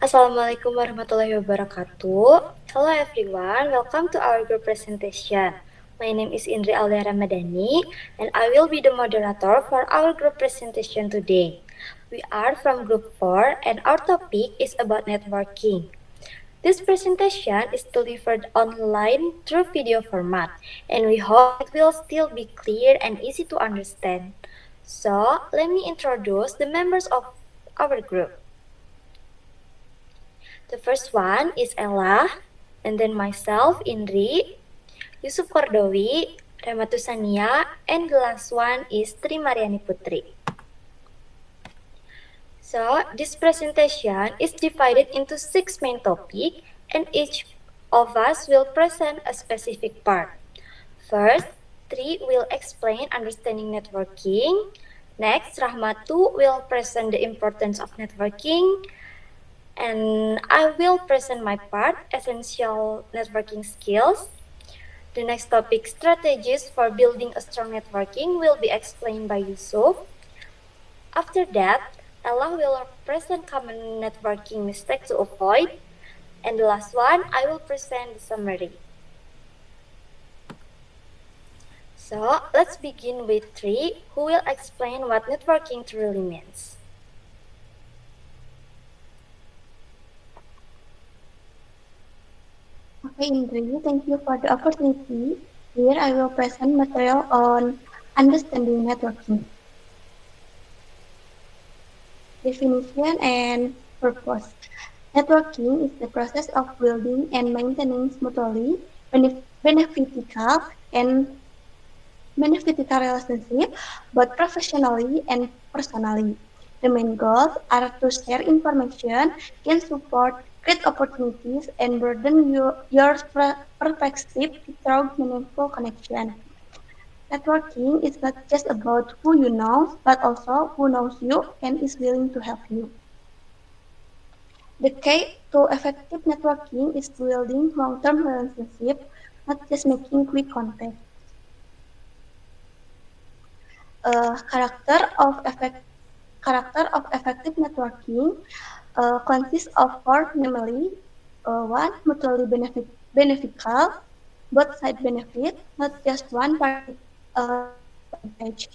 Assalamualaikum warahmatullahi wabarakatuh. Hello everyone, welcome to our group presentation. My name is Indri Aulia Ramadhani and I will be the moderator for our group presentation today. We are from group 4 and our topic is about networking. This presentation is delivered online through video format and we hope it will still be clear and easy to understand. So, let me introduce the members of our group. The first one is Ella, and then myself, Indri, Yusuf Kordowi, Rematu Sania, and the last one is Tri Mariani Putri. So, this presentation is divided into 6 main topics, and each of us will present a specific part. First, Tri will explain understanding networking. Next, Rahmatu will present the importance of networking. And I will present my part, essential networking skills. The next topic, strategies for building a strong networking, will be explained by Yusuf. After that, Ella will present common networking mistakes to avoid. And the last one, I will present the summary. So, let's begin with Tri, who will explain what networking truly means. Okay, Indri, thank you for the opportunity. Here I will present material on understanding networking. Definition and purpose. Networking is the process of building and maintaining mutually beneficial and beneficial relationship, both professionally and personally. The main goals are to share information, gain support, create opportunities, and broaden your perspective through meaningful connection. Networking is not just about who you know, but also who knows you and is willing to help you. The key to effective networking is building long-term relationships, not just making quick contact. Character of effective networking consists of four, namely, one, mutually beneficial, both sides benefit, not just one party advantage.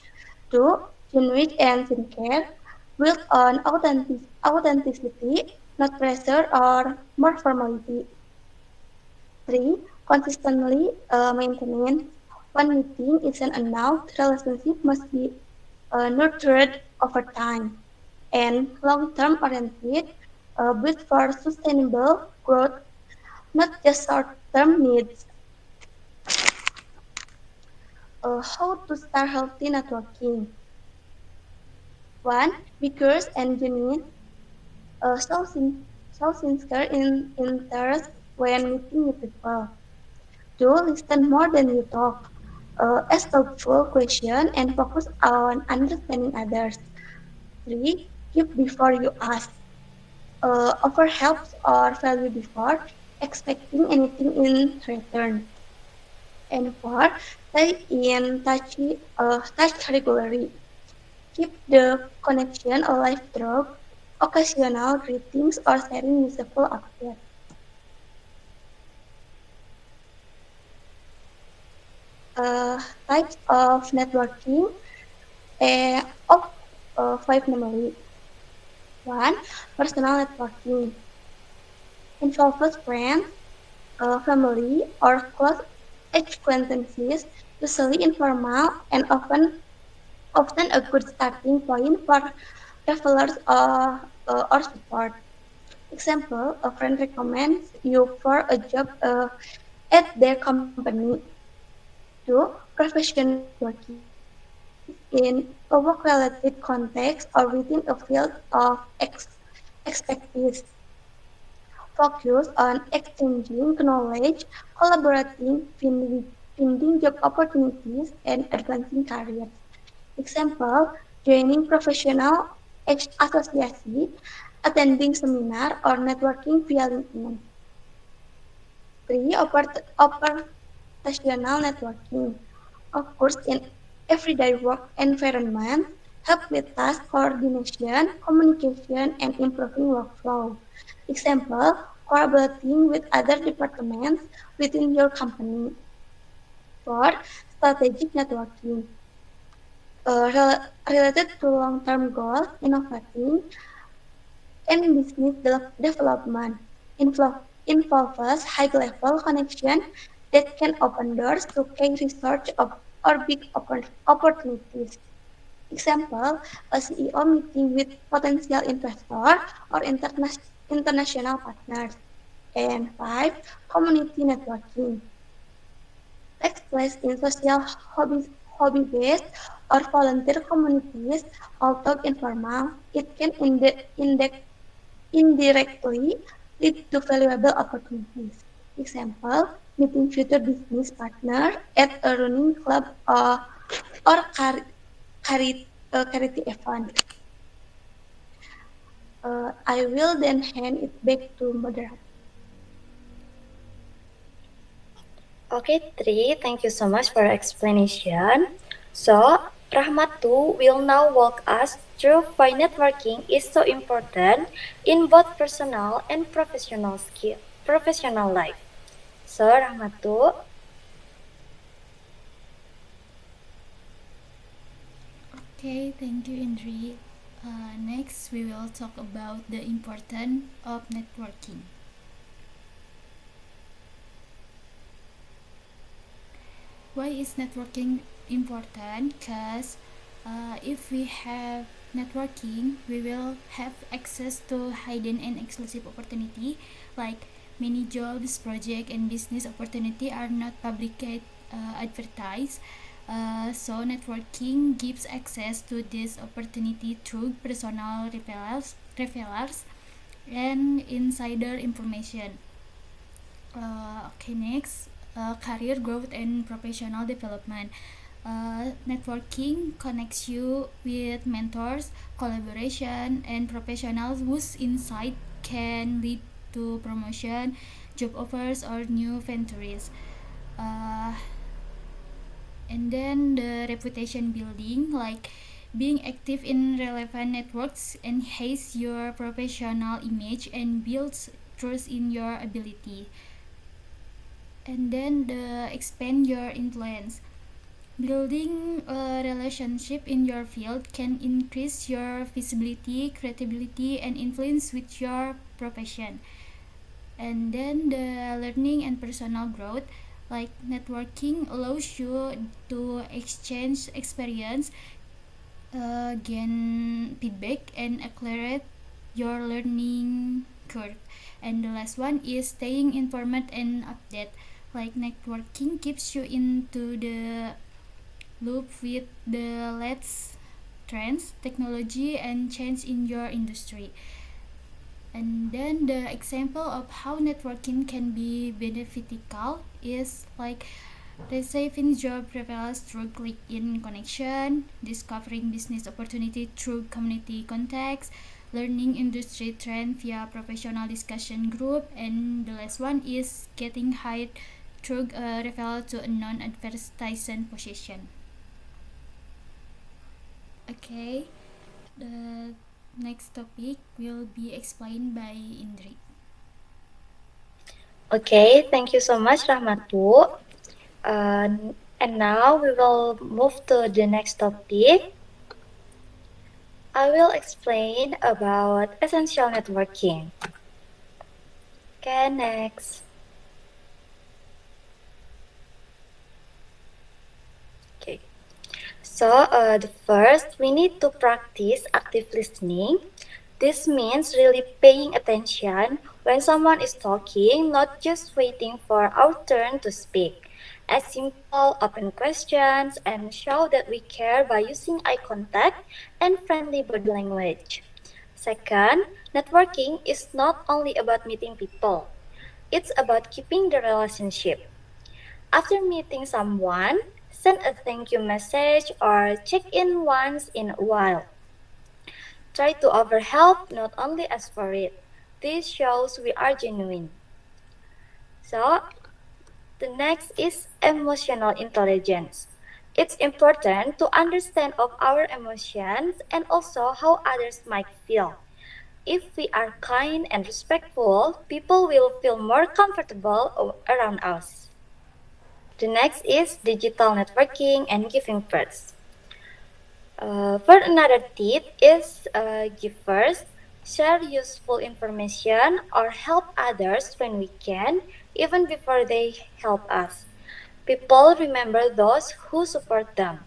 Two, genuine and sincere, built on authenticity, not pressure or more formality. Three, consistently maintained. One meeting isn't enough. The relationship must be nurtured over time. And long-term oriented, built for sustainable growth, not just short-term needs. How to start healthy networking? One, be curious and genuine. Show sincere interest when meeting new people. Two, listen more than you talk. Ask thoughtful questions and focus on understanding others. Three, give before you ask. Offer help or value before expecting anything in return. And four, stay in touch regularly. Keep the connection alive through occasional greetings or sharing useful updates. Types of networking of five namely. One, personal networking involves friends, family, or close acquaintances, usually informal and often a good starting point for travelers or support. Example, a friend recommends you for a job at their company. Two, professional networking in a work-related context or within a field of expertise. Focus on exchanging knowledge, collaborating, finding job opportunities, and advancing careers. Example, joining professional association, attending seminar, or networking via LinkedIn. Three, operational networking occurs in everyday work environment, help with task coordination, communication, and improving workflow. Example, collaborating with other departments within your company. For strategic networking, related to long-term goals, innovating and business development involves high-level connection that can open doors to key research or big opportunities. Example, a CEO meeting with potential investor or international partners. And five, community networking takes place in social hobby-based or volunteer communities, although informal. It can indirectly lead to valuable opportunities. Example, meeting future business partner at a running club or charity event. I will then hand it back to moderator. Okay, Tri, thank you so much for your explanation. So, Rahmatu will now walk us through why networking is so important in both personal and professional life. So, Rahmatu, Okay, thank you, Indri. Next, we will talk about the importance of networking. Why is networking important? Because if we have networking, we will have access to hidden and exclusive opportunity, like many jobs, project, and business opportunity are not publicly advertised. So networking gives access to this opportunity through personal referrals and insider information. Okay, next, career growth and professional development. Networking connects you with mentors, collaboration, and professionals whose insight can lead to promotion, job offers, or new ventures. Uh, and then the reputation building, like being active in relevant networks enhance your professional image and builds trust in your ability. And then the expand your influence, building a relationship in your field can increase your visibility, credibility, and influence with your profession. And then the learning and personal growth, like networking allows you to exchange experience, gain feedback, and accelerate your learning curve. And the last one is staying informed and update, like networking keeps you into the loop with the latest trends, technology, and change in your industry. And then the example of how networking can be beneficial is like receiving job referrals through LinkedIn connection, discovering business opportunity through community contacts, learning industry trend via professional discussion group, and the last one is getting hired through a referral to a non-advertising position. Okay, the next topic will be explained by Indri. okay, thank you so much, Rahmatu. And now we will move to the next topic. I will explain about essential networking. Okay, next. Okay. So, the first, we need to practice active listening. This means really paying attention when someone is talking, not just waiting for our turn to speak. Ask simple, open questions and show that we care by using eye contact and friendly body language. Second, networking is not only about meeting people, it's about keeping the relationship. After meeting someone, send a thank you message or check in once in a while. Try to offer help, not only ask for it. This shows we are genuine. So, the next is emotional intelligence. It's important to understand of our emotions and also how others might feel. If we are kind and respectful, people will feel more comfortable around us. The next is digital networking and giving first. For another tip is give first, share useful information or help others when we can, even before they help us. People remember those who support them.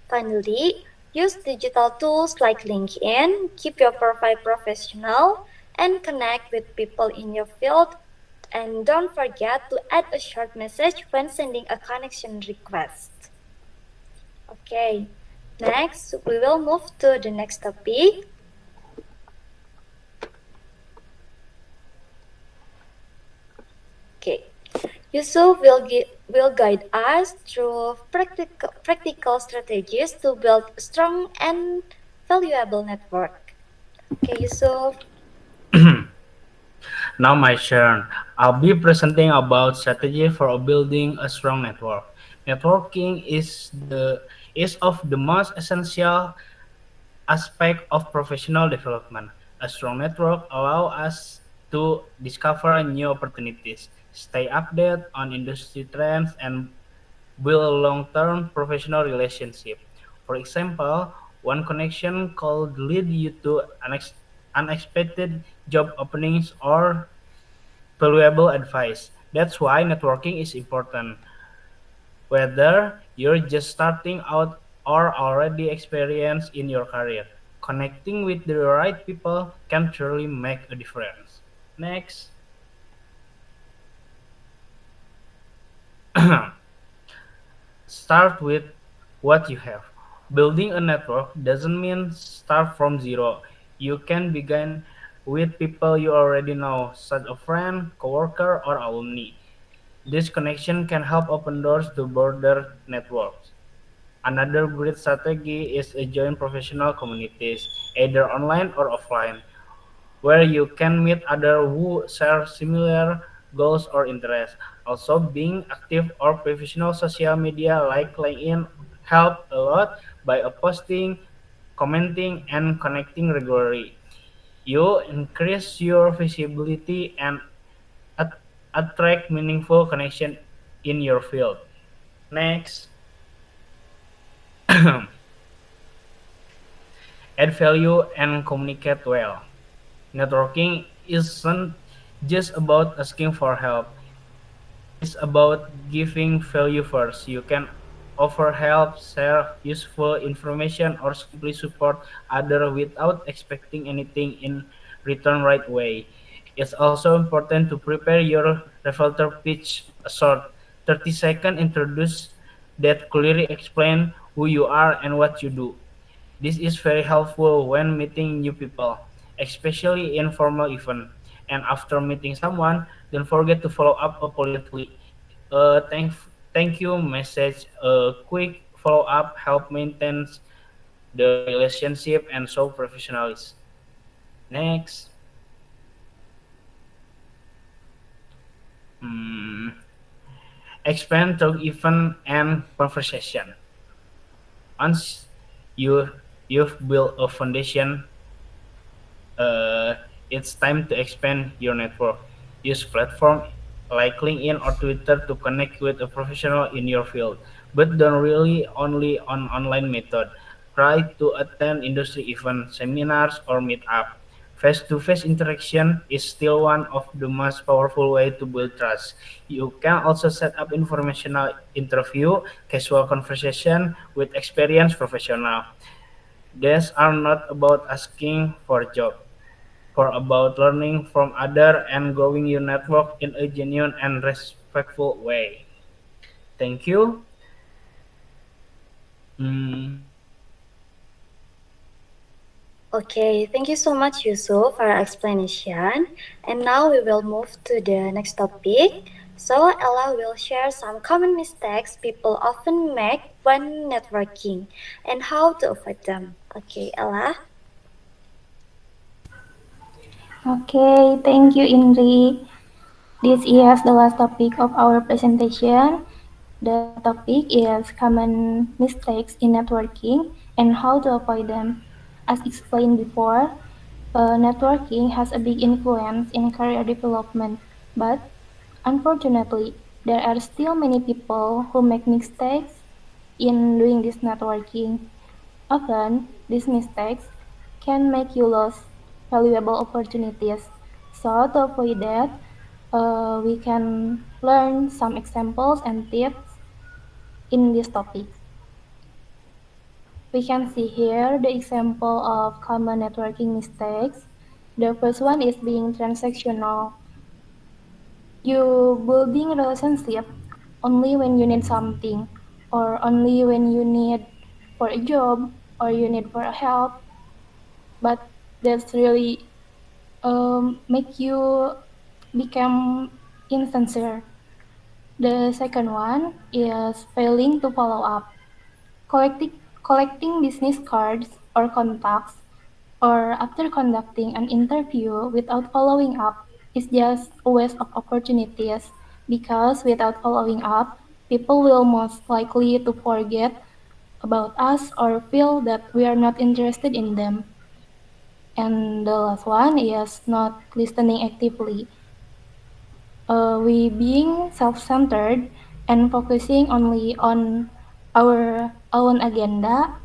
Finally, use digital tools like LinkedIn, keep your profile professional, and connect with people in your field. And don't forget to add a short message when sending a connection request. Okay, next we will move to the next topic. Okay, Yusuf will guide us through practical strategies to build a strong and valuable network. Okay, Yusuf. Now my turn. I'll be presenting about strategy for building a strong network. Networking is of the most essential aspect of professional development. A strong network allows us to discover new opportunities, stay updated on industry trends, and build long-term professional relationship. For example, one connection could lead you to unexpected job openings or valuable advice. That's why networking is important. Whether you're just starting out or already experienced in your career, connecting with the right people can truly make a difference. Next, start with what you have. Building a network doesn't mean start from zero. You can begin with people you already know, such a friend, coworker, or alumni. This connection can help open doors to broader networks. Another great strategy is to join professional communities, either online or offline, where you can meet others who share similar goals or interests. Also, being active or professional social media like LinkedIn help a lot by posting, commenting, and connecting regularly. You increase your visibility and at- attract meaningful connection in your field. Next, add value and communicate well. Networking isn't just about asking for help. It's about giving value first. You can offer help, share useful information, or simply support others without expecting anything in return right away. It's also important to prepare your revolver pitch, a short 30-second introduce that clearly explain who you are and what you do. This is very helpful when meeting new people, especially in formal events. And after meeting someone, don't forget to follow up politely. Thank you message, a quick follow up help maintain the relationship and show professionalism. Next, mm, expand through event and conversation. Once you you've built a foundation, uh, it's time to expand your network. Use platform like LinkedIn or Twitter to connect with a professional in your field, but don't really only on online method. Try to attend industry events, seminars, or meetup. Face-to-face interaction is still one of the most powerful way to build trust. You can also set up informational interview, casual conversation with experienced professional. These are not about asking for a job for about learning from others and growing your network in a genuine and respectful way. Thank you. Mm, Okay, thank you so much, Yusuf, for your explanation. And now we will move to the next topic. So, Ella will share some common mistakes people often make when networking and how to avoid them. Okay, Ella. Okay, thank you, Indri. This is the last topic of our presentation. The topic is common mistakes in networking and how to avoid them. As explained before, networking has a big influence in career development, but unfortunately, there are still many people who make mistakes in doing this networking. Often, these mistakes can make you lose valuable opportunities. So, to avoid that, we can learn some examples and tips in this topic. We can see here the example of common networking mistakes. The first one is being transactional. You building relationship only when you need something, or only when you need for a job, or you need for a help, but that's really make you become insincere. The second one is failing to follow up. Collecting, collecting business cards or contacts, or after conducting an interview without following up is just a waste of opportunities, because without following up, people will most likely to forget about us or feel that we are not interested in them. And the last one is not listening actively. We being self-centered and focusing only on our own agenda,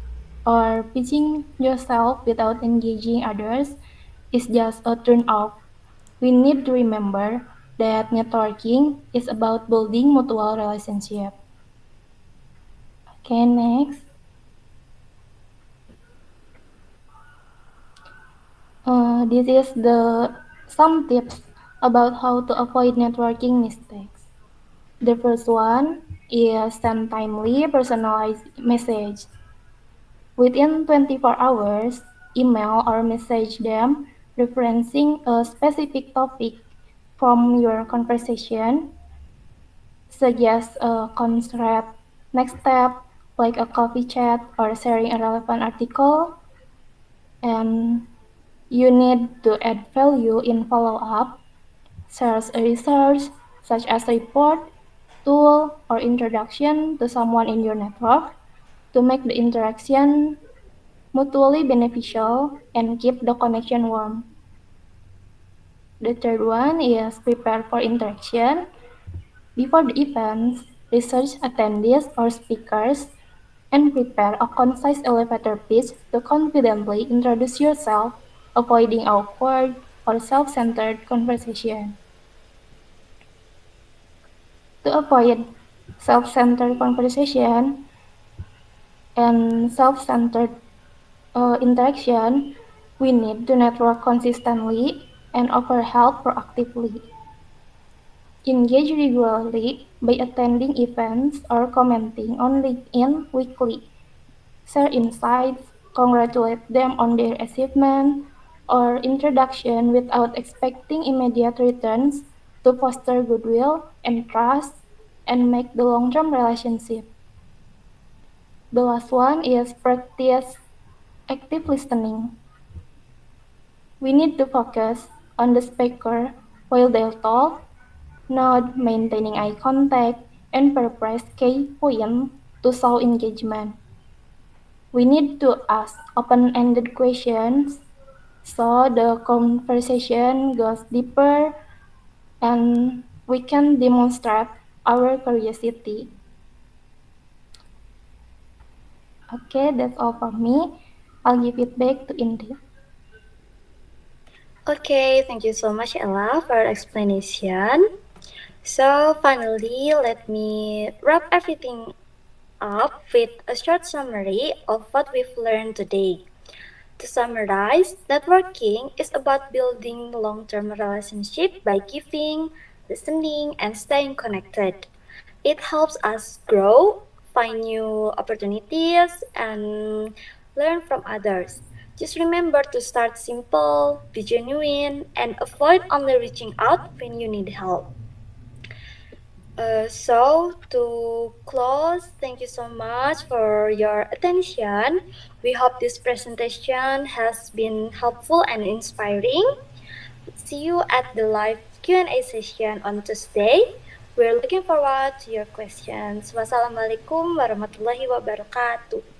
or pitching yourself without engaging others is just a turn off. We need to remember that networking is about building mutual relationship. Okay, next. This is the some tips about how to avoid networking mistakes. The first one is send timely personalized message. Within 24 hours, email or message them referencing a specific topic from your conversation. Suggest a concrete next step like a coffee chat or sharing a relevant article. And you need to add value in follow-up. Share a resource such as report, tool, or introduction to someone in your network to make the interaction mutually beneficial and keep the connection warm. The third one is prepare for interaction. Before the events, research attendees or speakers and prepare a concise elevator pitch to confidently introduce yourself, avoiding awkward or self-centered conversation. To avoid self-centered conversation and self-centered interaction, we need to network consistently and offer help proactively. Engage regularly by attending events or commenting on LinkedIn weekly. Share insights, congratulate them on their achievement or introduction without expecting immediate returns to foster goodwill and trust and make the long-term relationship. The last one is practice active listening. We need to focus on the speaker while they talk, nod, maintaining eye contact, and paraphrase key points to show engagement. We need to ask open-ended questions so the conversation goes deeper and we can demonstrate our curiosity. Okay, that's all for me. I'll give it back to Indi. Okay, thank you so much, Ella, for your explanation. So, finally, let me wrap everything up with a short summary of what we've learned today. To summarize, networking is about building long-term relationship by giving, listening, and staying connected. It helps us grow, find new opportunities, and learn from others. Just remember to start simple, be genuine, and avoid only reaching out when you need help. To close, thank you so much for your attention. We hope this presentation has been helpful and inspiring. See you at the live Q&A session on Tuesday. We're looking forward to your questions. Wassalamualaikum warahmatullahi wabarakatuh.